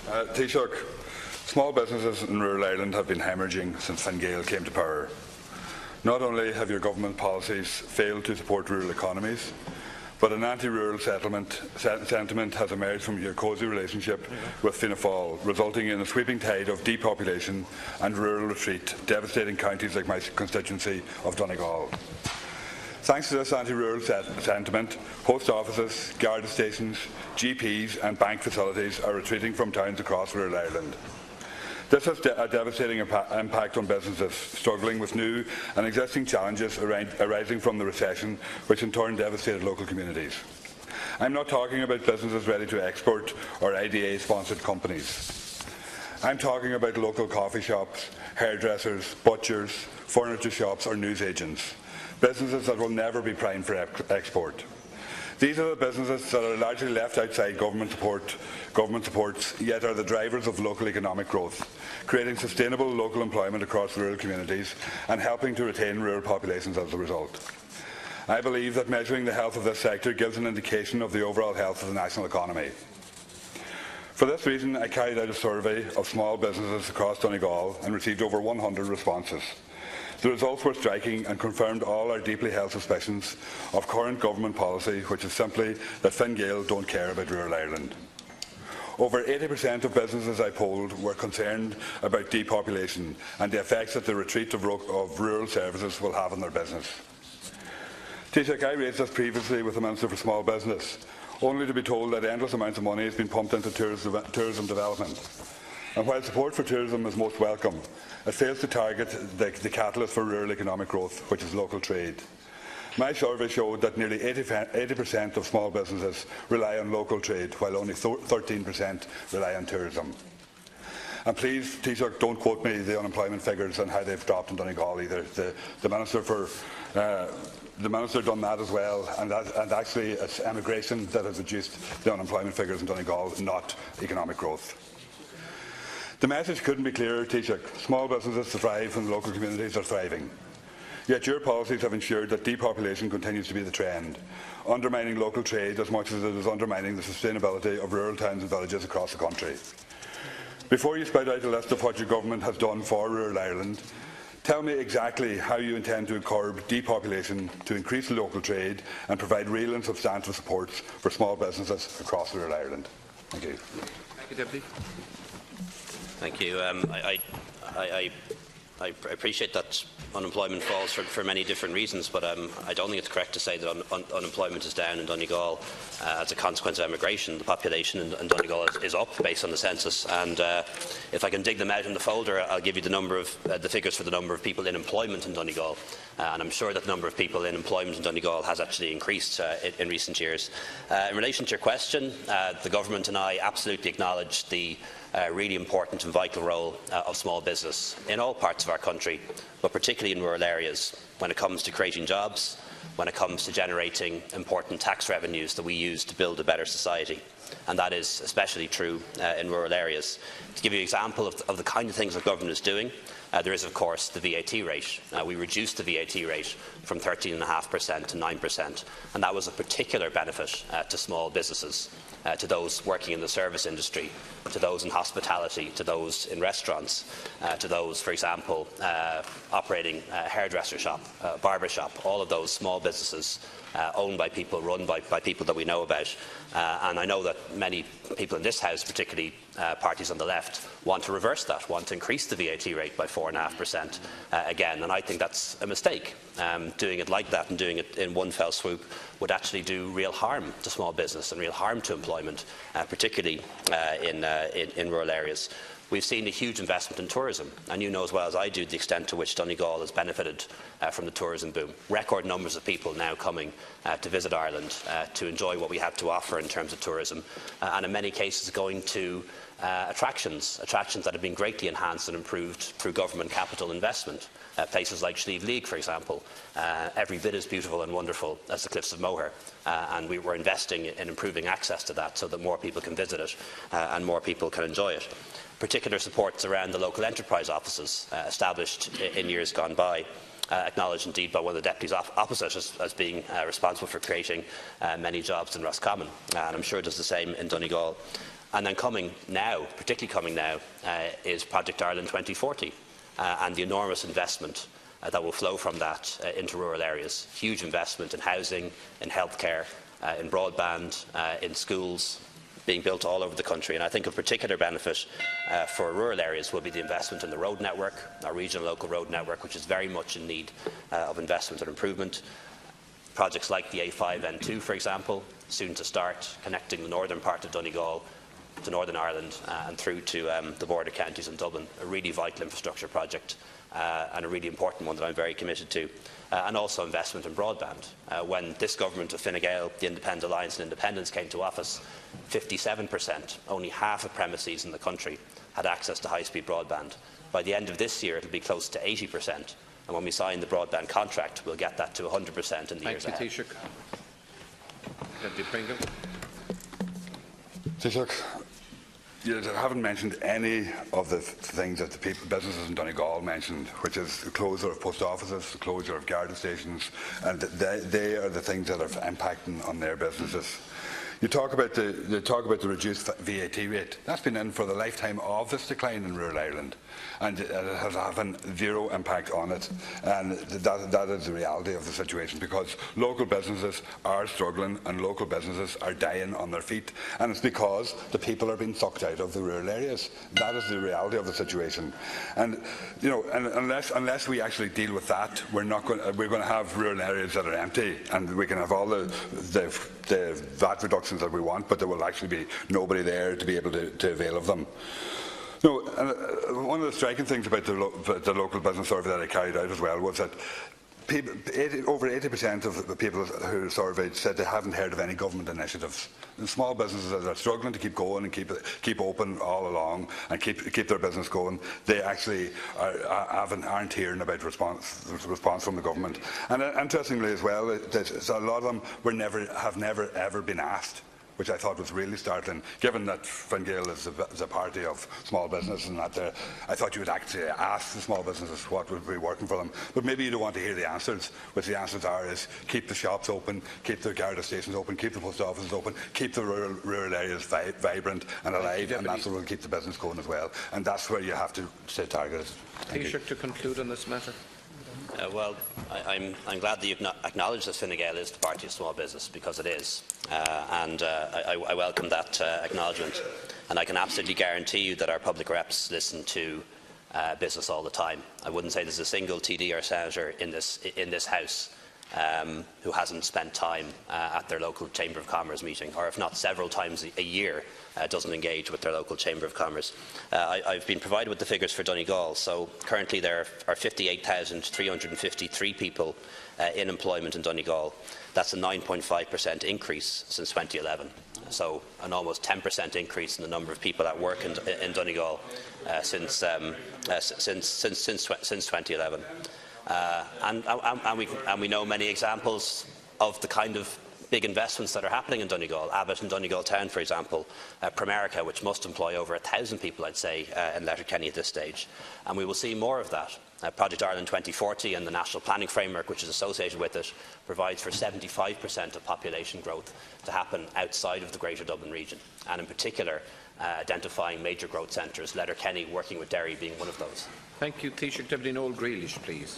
Taoiseach, small businesses in rural Ireland have been hemorrhaging since Fine Gael came to power. Not only have your government policies failed to support rural economies, but an anti-rural sentiment has emerged from your cosy relationship with Fianna Fáil, resulting in a sweeping tide of depopulation and rural retreat, devastating counties like my constituency of Donegal. Thanks to this anti-rural sentiment, post offices, Garda stations, GPs and bank facilities are retreating from towns across rural Ireland. This has a devastating impact on businesses struggling with new and existing challenges arising from the recession, which in turn devastated local communities. I'm not talking about businesses ready to export or IDA-sponsored companies. I'm talking about local coffee shops, hairdressers, butchers, furniture shops or newsagents, businesses that will never be primed for export. These are the businesses that are largely left outside government supports, yet are the drivers of local economic growth, creating sustainable local employment across rural communities and helping to retain rural populations as a result. I believe that measuring the health of this sector gives an indication of the overall health of the national economy. For this reason, I carried out a survey of small businesses across Donegal and received over 100 responses. The results were striking and confirmed all our deeply held suspicions of current government policy, which is simply that Fine Gael don't care about rural Ireland. Over 80% of businesses I polled were concerned about depopulation and the effects that the retreat of rural services will have on their business. Taoiseach, I raised this previously with the Minister for Small Business, only to be told that endless amounts of money has been pumped into tourism development. And while support for tourism is most welcome, it fails to target the catalyst for rural economic growth, which is local trade. My survey showed that nearly 80% of small businesses rely on local trade, while only 13% rely on tourism. And please, Taoiseach, don't quote me the unemployment figures and how they've dropped in Donegal either. The Minister done that as well, and actually it's emigration that has reduced the unemployment figures in Donegal, not economic growth. The message couldn't be clearer, Taoiseach. Small businesses thrive when local communities are thriving. Yet your policies have ensured that depopulation continues to be the trend, undermining local trade as much as it is undermining the sustainability of rural towns and villages across the country. Before you spout out a list of what your government has done for rural Ireland, tell me exactly how you intend to curb depopulation to increase local trade and provide real and substantial supports for small businesses across rural Ireland. Thank you. Thank you, Deputy. Thank you. I appreciate that unemployment falls for many different reasons, but I don't think it's correct to say that unemployment is down in Donegal as a consequence of emigration. The population in Donegal is up based on the census, and if I can dig them out in the folder, I'll give you the figures for the number of people in employment in Donegal, and I'm sure that the number of people in employment in Donegal has actually increased in recent years. In relation to your question, the government and I absolutely acknowledge the really important and vital role of small business in all parts of our country, but particularly in rural areas, when it comes to creating jobs, when it comes to generating important tax revenues that we use to build a better society. And that is especially true in rural areas. To give you an example of the kind of things the government is doing, there is, of course, the VAT rate. We reduced the VAT rate from 13.5% to 9%, and that was a particular benefit to small businesses, to those working in the service industry, to those in hospitality, to those in restaurants, to those, for example, operating a hairdresser shop, a barber shop, all of those small businesses owned by people, run by people that we know about. And I know that many people in this House, particularly parties on the left, want to reverse that, want to increase the VAT rate by 4.5% again, and I think that's a mistake. Doing it like that and doing it in one fell swoop would actually do real harm to small business and real harm to employment, particularly in rural areas. We've seen a huge investment in tourism, and you know as well as I do the extent to which Donegal has benefited from the tourism boom. Record numbers of people now coming to visit Ireland, to enjoy what we have to offer in terms of tourism, and in many cases going to attractions that have been greatly enhanced and improved through government capital investment. Places like Slieve League, for example, every bit as beautiful and wonderful as the Cliffs of Moher, and we were investing in improving access to that so that more people can visit it and more people can enjoy it. Particular supports around the local enterprise offices established in years gone by, acknowledged indeed by one of the deputies opposite as being responsible for creating many jobs in Roscommon, and I'm sure it does the same in Donegal. And then coming now, particularly coming now, is Project Ireland 2040 and the enormous investment that will flow from that into rural areas. Huge investment in housing, in healthcare, in broadband, in schools being built all over the country. And I think of particular benefit for rural areas will be the investment in the road network, our regional local road network, which is very much in need of investment and improvement. Projects like the A5N2, for example, soon to start, connecting the northern part of Donegal to Northern Ireland and through to the border counties and Dublin, a really vital infrastructure project and a really important one that I'm very committed to. And also investment in broadband. When this government of Fine Gael, the Independent Alliance and Independence came to office, 57%, only half of premises in the country, had access to high-speed broadband. By the end of this year, it will be close to 80%. And when we sign the broadband contract, we'll get that to 100% in the years ahead. Taoiseach. Deputy Pringle. Taoiseach, you haven't mentioned any of the things that the businesses in Donegal mentioned, which is the closure of post offices, the closure of Garda stations, and they are the things that are impacting on their businesses. You talk about the reduced VAT rate. That's been in for the lifetime of this decline in rural Ireland, and it has having zero impact on it. And that is the reality of the situation, because local businesses are struggling and local businesses are dying on their feet, and it's because the people are being sucked out of the rural areas. That is the reality of the situation. And you know, and unless we actually deal with that, we're going to have rural areas that are empty, and we can have all the VAT reductions that we want, but there will actually be nobody there to be able to avail of them. No, one of the striking things about the local business survey that I carried out as well was that over 80% of the people who surveyed said they haven't heard of any government initiatives. And small businesses that are struggling to keep going and keep open all along and keep their business going, they actually aren't hearing about response from the government. And interestingly as well, a lot of them have never ever been asked, which I thought was really startling, given that Fine Gael is a party of small business, and that I thought you would actually ask the small businesses what would be working for them. But maybe you don't want to hear the answers, which the answers is keep the shops open, keep the Garda stations open, keep the post offices open, keep the rural areas vibrant and alive, and that's what will keep the business going as well. And that's where you have to stay targeted. Taoiseach, to conclude on this matter. Well, I'm glad that you acknowledge that Fine Gael is the party of small business, because it is, and I welcome that acknowledgement. And I can absolutely guarantee you that our public reps listen to business all the time. I wouldn't say there's a single TD or senator in this House who hasn't spent time at their local Chamber of Commerce meeting, or if not several times a year, doesn't engage with their local Chamber of Commerce. I've been provided with the figures for Donegal. So currently there are 58,353 people in employment in Donegal. That's a 9.5% increase since 2011. So an almost 10% increase in the number of people at work in Donegal since 2011. And we know many examples of the kind of big investments that are happening in Donegal. Abbott and Donegal Town, for example, Primerica, which must employ over 1,000 people, I'd say, in Letterkenny at this stage. And we will see more of that. Project Ireland 2040 and the national planning framework, which is associated with it, provides for 75% of population growth to happen outside of the Greater Dublin region, and in particular identifying major growth centres, Letterkenny working with Derry being one of those. Thank you. Taoiseach Deputy Noel Grealish, please.